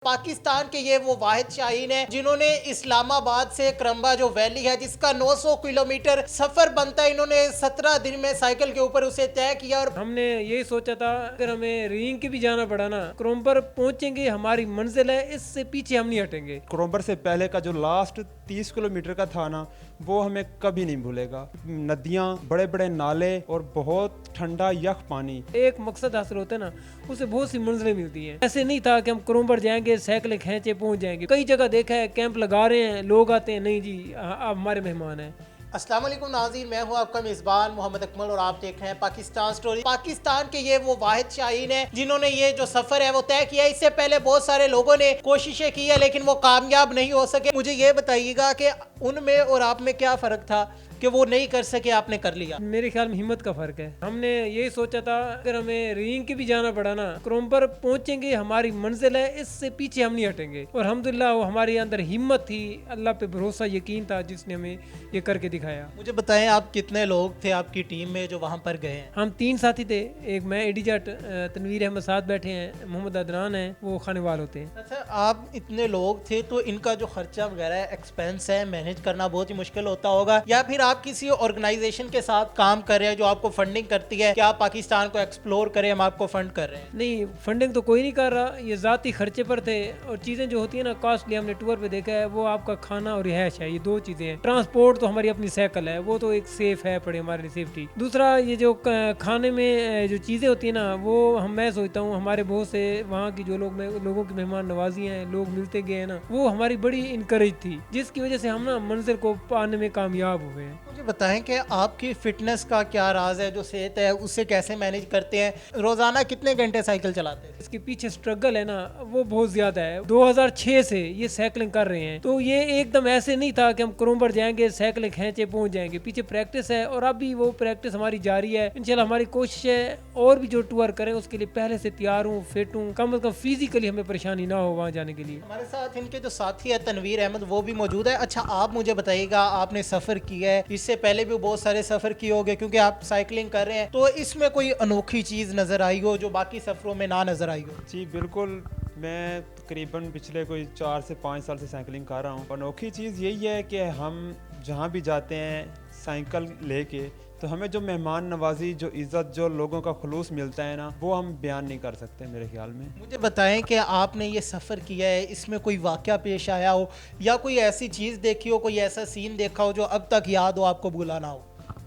پاکستان کے یہ وہ واحد شاہین ہیں جنہوں نے اسلام آباد سے کرمبا جو ویلی ہے جس کا 900 کلومیٹر سفر بنتا ہے، انہوں نے 17 دن میں سائیکل کے اوپر اسے طے کیا۔ اور ہم نے یہی سوچا تھا اگر ہمیں رینگ کے بھی جانا پڑا نا، کرومبر پہنچیں گے، ہماری منزل ہے، اس سے پیچھے ہم نہیں ہٹیں گے۔ کرومبر سے پہلے کا جو لاسٹ 30 کلومیٹر کا تھا نا، وہ ہمیں کبھی نہیں بھولے گا۔ ندیاں، بڑے بڑے نالے اور بہت ٹھنڈا یخ پانی۔ ایک مقصد حاصل ہوتا ہے نا، اسے بہت سی منزلیں ملتی ہیں۔ ایسے نہیں تھا کہ ہم کرومبر جائیں گے، سائیکلیں کھینچے پہنچ جائیں گے۔ کئی جگہ دیکھا ہے کیمپ لگا رہے ہیں، لوگ آتے ہیں، نہیں جی آپ ہمارے مہمان ہیں۔ السلام علیکم ناظرین، میں ہوں آپ کا میزبان محمد اکمل اور آپ دیکھ رہے ہیں پاکستان سٹوری۔ پاکستان کے یہ وہ واحد شاہین ہیں جنہوں نے یہ جو سفر ہے وہ طے کیا ہے۔ اس سے پہلے بہت سارے لوگوں نے کوششیں کی ہے لیکن وہ کامیاب نہیں ہو سکے۔ مجھے یہ بتائیے گا کہ ان میں اور آپ میں کیا فرق تھا کہ وہ نہیں کر سکے، آپ نے کر لیا؟ میرے خیال میں ہمت کا فرق ہے۔ ہم نے یہی سوچا تھا اگر ہمیں رینگ کے بھی جانا پڑا نا، کرومبر پہنچیں گے، ہماری منزل ہے، اس سے پیچھے ہم نہیں ہٹیں گے۔ اور الحمدللہ وہ ہمارے اندر ہمت تھی، اللہ پہ بھروسہ، یقین تھا، جس نے ہمیں یہ کر کے دکھایا۔ مجھے بتائیں آپ کتنے لوگ تھے آپ کی ٹیم میں جو وہاں پر گئے ہیں؟ ہم 3 ساتھی تھے، ایک میں ایڈی جٹ، تنویر احمد ساتھ بیٹھے ہیں، محمد عدنان ہیں، وہ خانے وال ہوتے ہیں۔ اچھا، آپ اتنے لوگ تھے تو ان کا جو خرچہ وغیرہ ہے، ایکسپینس ہے، مینیج کرنا بہت ہی مشکل ہوتا ہوگا، یا پھر آپ کسی آرگنائزیشن کے ساتھ کام کر رہے ہیں جو آپ کو فنڈنگ کرتی ہے کہ آپ پاکستان کو ایکسپلور کریں، ہم آپ کو فنڈ کر رہے ہیں؟ نہیں، فنڈنگ تو کوئی نہیں کر رہا، یہ ذاتی خرچے پر تھے۔ اور چیزیں جو ہوتی ہیں نا کاسٹلی، ہم نے ٹور پہ دیکھا ہے، وہ آپ کا کھانا اور رہائش ہے، یہ 2 چیزیں ہیں۔ ٹرانسپورٹ تو ہماری اپنی سائیکل ہے، وہ تو ایک سیف ہے پڑے ہمارے لیے سیفٹی۔ دوسرا یہ جو کھانے میں جو چیزیں ہوتی ہیں نا، وہ میں سوچتا ہوں ہمارے بہت سے وہاں کی جو لوگوں کی مہمان نوازی ہیں، لوگ ملتے گئے ہیں نا، وہ ہماری بڑی انکریج تھی، جس کی وجہ سے ہم نا منزل کو پانے میں کامیاب ہوئے ہیں۔ مجھے بتائیں کہ آپ کی فٹنس کا کیا راز ہے، جو صحت ہے اسے کیسے مینیج کرتے ہیں؟ روزانہ کتنے گھنٹے سائیکل چلاتے ہیں؟ اس کے پیچھے سٹرگل ہے نا، وہ بہت زیادہ ہے۔ 2006 سے یہ سائیکلنگ کر رہے ہیں، تو یہ ایک دم ایسے نہیں تھا کہ ہم کرومبر جائیں گے، سائیکلیں کھینچے پہنچ جائیں گے۔ پیچھے پریکٹس ہے اور اب بھی وہ پریکٹس ہماری جاری ہے۔ انشاءاللہ ہماری کوشش ہے اور بھی جو ٹور کریں اس کے لیے پہلے سے تیار ہوں، فٹ ہوں، کم از کم فزیکلی ہمیں پریشانی نہ ہو وہاں جانے کے لیے۔ ہمارے ساتھ ان کے جو ساتھی ہے تنویر احمد، وہ بھی موجود ہے۔ اچھا، آپ مجھے بتائیے گا، آپ نے سفر کیا ہے، اس سے پہلے بھی بہت سارے سفر کیے ہوگے کیونکہ آپ سائیکلنگ کر رہے ہیں، تو اس میں کوئی انوکھی چیز نظر آئی ہو جو باقی سفروں میں نہ نظر آئی ہو؟ جی بالکل، میں تقریباً پچھلے کوئی 4 سے 5 سال سے سائیکلنگ کر رہا ہوں۔ انوکھی چیز یہی ہے کہ ہم جہاں بھی جاتے ہیں سائیکل لے کے، تو ہمیں جو مہمان نوازی، جو عزت، جو لوگوں کا خلوص ملتا ہے نا، وہ ہم بیان نہیں کر سکتے میرے خیال میں۔ مجھے بتائیں کہ آپ نے یہ سفر کیا ہے، اس میں کوئی واقعہ پیش آیا ہو یا کوئی ایسی چیز دیکھی ہو، کوئی ایسا سین دیکھا ہو جو اب تک یاد ہو، آپ کو بھولانا ہو؟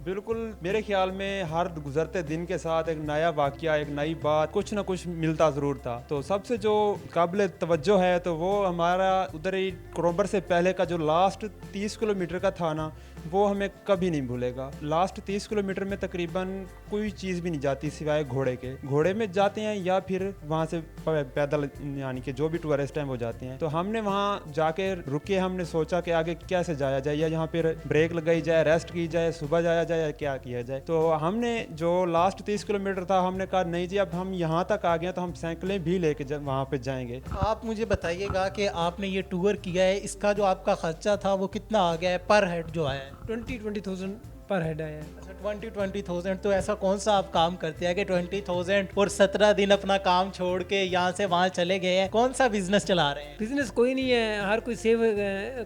بالکل، میرے خیال میں ہر گزرتے دن کے ساتھ ایک نیا واقعہ، ایک نئی بات، کچھ نہ کچھ ملتا ضرور تھا۔ تو سب سے جو قابل توجہ ہے تو وہ ہمارا ادھر ہی کرومبر سے پہلے کا جو لاسٹ 30 کلومیٹر کا تھا نا، وہ ہمیں کبھی نہیں بھولے گا۔ لاسٹ 30 کلومیٹر میں تقریباً کوئی چیز بھی نہیں جاتی سوائے گھوڑے کے۔ گھوڑے میں جاتے ہیں یا پھر وہاں سے پیدل، یعنی کہ جو بھی ٹورسٹ ہیں وہ جاتے ہیں۔ تو ہم نے وہاں جا کے رکے، ہم نے سوچا کہ آگے کیسے جایا جائے، یا یہاں پھر بریک لگائی جائے، ریسٹ کی جائے، صبح جایا جائے، یا کیا کیا جائے۔ تو ہم نے جو لاسٹ 30 کلومیٹر تھا، ہم نے کہا نہیں جی، اب ہم یہاں تک آ گئے تو ہم سائیکلیں بھی لے کے وہاں پہ جائیں گے۔ آپ مجھے بتائیے گا کہ آپ نے یہ ٹور کیا ہے، اس کا جو آپ کا خرچہ تھا وہ کتنا آ گیا ہے پر ہیڈ جو آیا ہے؟ 20,000 پر ہیڈ آیا ہے۔ 20,000 تو ایسا کون سا آپ کام کرتے ہیں کہ 20,000 اور 17 دن اپنا کام چھوڑ کے یہاں سے وہاں چلے گئے ہیں؟ کون سا بزنس چلا رہے ہیں؟ بزنس کوئی نہیں ہے، ہر کوئی سیو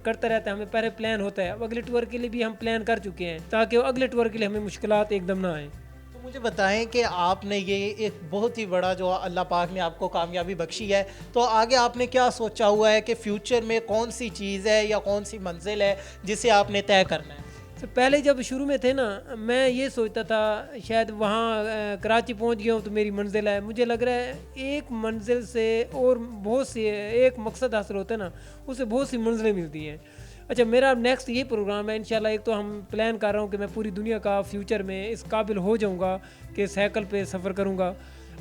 کرتا رہتا ہے، ہمیں پہلے پلان ہوتا ہے۔ اب اگلے ٹور کے لیے بھی ہم پلان کر چکے ہیں تاکہ اگلے ٹور کے لیے ہمیں مشکلات ایک دم نہ آئیں۔ تو مجھے بتائیں کہ آپ نے یہ ایک بہت ہی بڑا جو اللہ پاک نے آپ کو کامیابی بخشی ہے، تو آگے آپ نے کیا سوچا ہوا ہے کہ فیوچر میں کون سی چیز ہے یا کون سی منزل ہے جسے آپ نے طے کرنا ہے؟ تو پہلے جب شروع میں تھے نا، میں یہ سوچتا تھا شاید وہاں کراچی پہنچ گیا ہوں تو میری منزل ہے۔ مجھے لگ رہا ہے ایک منزل سے اور بہت سی ایک مقصد حاصل ہوتا ہے نا، اسے بہت سی منزلیں ملتی ہیں۔ اچھا، میرا نیکسٹ یہ پروگرام ہے انشاءاللہ، ایک تو ہم پلان کر رہا ہوں کہ میں پوری دنیا کا فیوچر میں اس قابل ہو جاؤں گا کہ سائیکل پہ سفر کروں گا،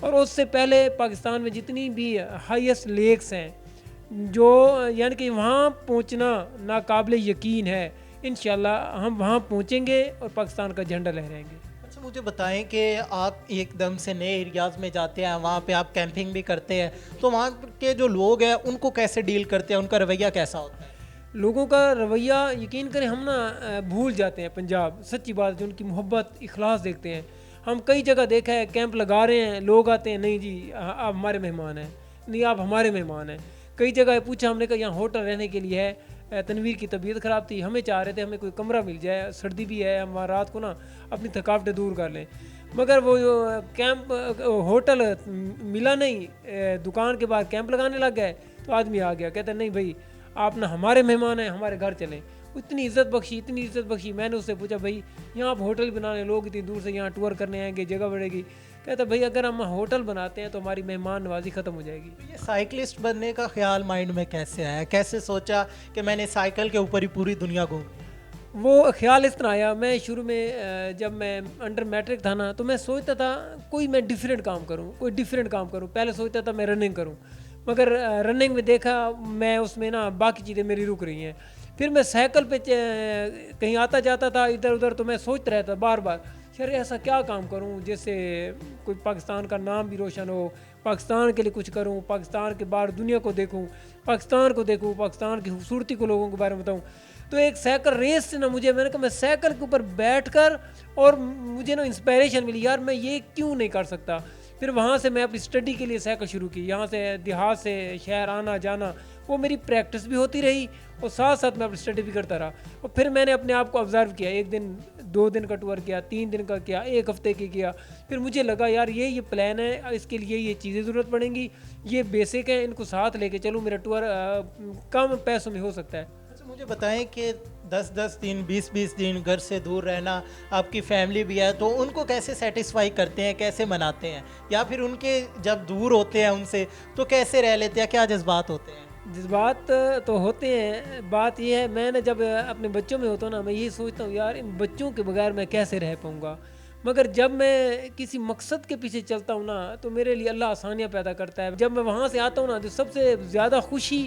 اور اس سے پہلے پاکستان میں جتنی بھی ہائیسٹ لیکس ہیں، جو یعنی کہ وہاں پہنچنا ناقابل یقین ہے، انشاءاللہ ہم وہاں پہنچیں گے اور پاکستان کا جھنڈا لہرائیں گے۔ اچھا، مجھے بتائیں کہ آپ ایک دم سے نئے ایریاز میں جاتے ہیں، وہاں پہ آپ کیمپنگ بھی کرتے ہیں، تو وہاں کے جو لوگ ہیں ان کو کیسے ڈیل کرتے ہیں، ان کا رویہ کیسا ہوتا ہے؟ لوگوں کا رویہ یقین کریں ہم نا بھول جاتے ہیں پنجاب، سچی بات، جو ان کی محبت، اخلاص دیکھتے ہیں۔ ہم کئی جگہ دیکھا ہے کیمپ لگا رہے ہیں، لوگ آتے ہیں، نہیں جی آپ ہمارے مہمان ہیں، نہیں آپ ہمارے مہمان ہیں۔ کئی جگہ پوچھا ہم نے کہا یہاں ہوٹل رہنے کے لیے ہے. تنویر کی طبیعت خراب تھی, ہمیں چاہ رہے تھے ہمیں کوئی کمرہ مل جائے, سردی بھی ہے, ہم رات کو نا اپنی تھکاوٹیں دور کر لیں. مگر وہ جو کیمپ ہوٹل ملا نہیں, دکان کے باہر کیمپ لگانے لگ گئے. تو آدمی آ گیا, کہتا نہیں بھائی آپ نا ہمارے مہمان ہیں, ہمارے گھر چلیں. اتنی عزت بخشی. میں نے اس سے پوچھا بھائی یہاں آپ ہوٹل بنانے, لوگ اتنی دور سے یہاں ٹور کرنے آئیں گے, جگہ بڑھے گی. کہتا بھائی اگر ہم ہوٹل بناتے ہیں تو ہماری مہمان نوازی ختم ہو جائے گی. یہ سائیکلسٹ بننے کا خیال مائنڈ میں کیسے آیا, کیسے سوچا کہ میں نے سائیکل کے اوپر ہی پوری دنیا گھومنی؟ وہ خیال اس طرح آیا, میں شروع میں جب میں انڈر میٹرک تھا نا, تو میں سوچتا تھا کوئی میں ڈیفرنٹ کام کروں. پہلے سوچتا تھا میں رننگ کروں, مگر رننگ میں دیکھا میں اس میں نا باقی چیزیں میری رک رہی ہیں. پھر میں سائیکل پہ کہیں آتا جاتا تھا ادھر ادھر, تو میں سوچتا رہتا بار بار یار ایسا کیا کام کروں جس سے کوئی پاکستان کا نام بھی روشن ہو, پاکستان کے لیے کچھ کروں, پاکستان کے باہر دنیا کو دیکھوں, پاکستان کی خوبصورتی کو لوگوں کے بارے میں بتاؤں. تو ایک سائیکل ریس سے نا میں نے کہا میں سائیکل کے اوپر بیٹھ کر, اور مجھے نا انسپائریشن ملی یار میں یہ کیوں نہیں کر سکتا. پھر وہاں سے میں اپنی اسٹڈی کے لیے سائیکل شروع کی, یہاں سے دیہات سے شہر آنا جانا, وہ میری پریکٹس بھی ہوتی رہی اور ساتھ ساتھ میں اپنی اسٹڈی بھی کرتا رہا. اور پھر میں نے اپنے آپ کو آبزرو کیا, 1 دن 2 دن کا ٹور کیا, 3 دن کا کیا, 1 ہفتے کی کیا. پھر مجھے لگا یار یہ پلان ہے, اس کے لیے یہ چیزیں ضرورت پڑیں گی, یہ بیسک ہیں, ان کو ساتھ لے کے چلوں, میرا ٹور کم پیسوں میں ہو سکتا ہے. مجھے بتائیں کہ 10 دن 20 دن گھر سے دور رہنا, آپ کی فیملی بھی ہے, تو ان کو کیسے سیٹسفائی کرتے ہیں, کیسے مناتے ہیں, یا پھر ان کے جب دور ہوتے ہیں ان سے تو کیسے رہ لیتے ہیں, کیا جذبات ہوتے ہیں؟ جذبات تو ہوتے ہیں. بات یہ ہے میں نے جب اپنے بچوں میں ہوتا ہوں نا, میں یہی سوچتا ہوں یار ان بچوں کے بغیر میں کیسے رہ پاؤں گا. مگر جب میں کسی مقصد کے پیچھے چلتا ہوں نا, تو میرے لیے اللہ آسانیاں پیدا کرتا ہے. جب میں وہاں سے آتا ہوں نا, تو سب سے زیادہ خوشی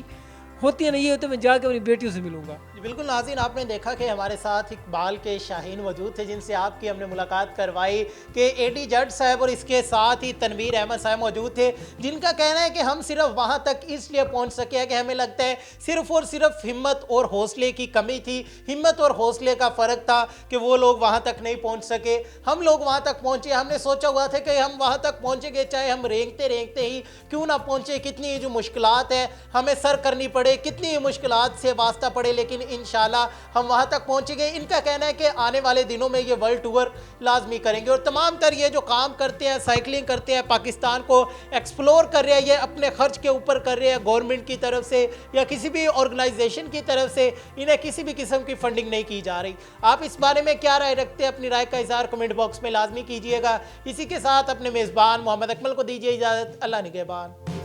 ہوتی ہے نا, یہ ہوتا ہے میں جا کے اپنی بیٹیوں سے ملوں گا. بالکل ناظرین, آپ نے دیکھا کہ ہمارے ساتھ اقبال کے شاہین موجود تھے, جن سے آپ کی ہم نے ملاقات کروائی کہ اے ڈی جٹ صاحب اور اس کے ساتھ ہی تنویر احمد صاحب موجود تھے, جن کا کہنا ہے کہ ہم صرف وہاں تک اس لیے پہنچ سکے ہیں کہ ہمیں لگتا ہے صرف اور صرف ہمت اور حوصلے کی کمی تھی, ہمت اور حوصلے کا فرق تھا کہ وہ لوگ وہاں تک نہیں پہنچ سکے. ہم لوگ وہاں تک پہنچے, ہم نے سوچا ہوا تھا کہ ہم وہاں تک پہنچیں گے چاہے ہم رینگتے ہی کیوں نہ پہنچے, کتنی جو مشکلات ہیں ہمیں سر کرنی پڑے, کتنی مشکلات سے واسطہ پڑے, لیکن انشاءاللہ ہم وہاں تک پہنچیں گے. ان کا کہنا ہے کہ آنے والے دنوں میں یہ ورلڈ ٹور لازمی کریں گے, اور تمام تر یہ جو کام کرتے ہیں, سائیکلنگ کرتے ہیں, پاکستان کو ایکسپلور کر رہے ہیں, یہ اپنے خرچ کے اوپر کر رہے ہیں, گورنمنٹ کی طرف سے یا کسی بھی آرگنائزیشن کی طرف سے انہیں کسی بھی قسم کی فنڈنگ نہیں کی جا رہی. آپ اس بارے میں کیا رائے رکھتے ہیں؟ اپنی رائے کا اظہار کمنٹ باکس میں لازمی کیجیے گا. اسی کے ساتھ اپنے میزبان محمد اکمل کو دیجیے اجازت. اللہ نگہبان.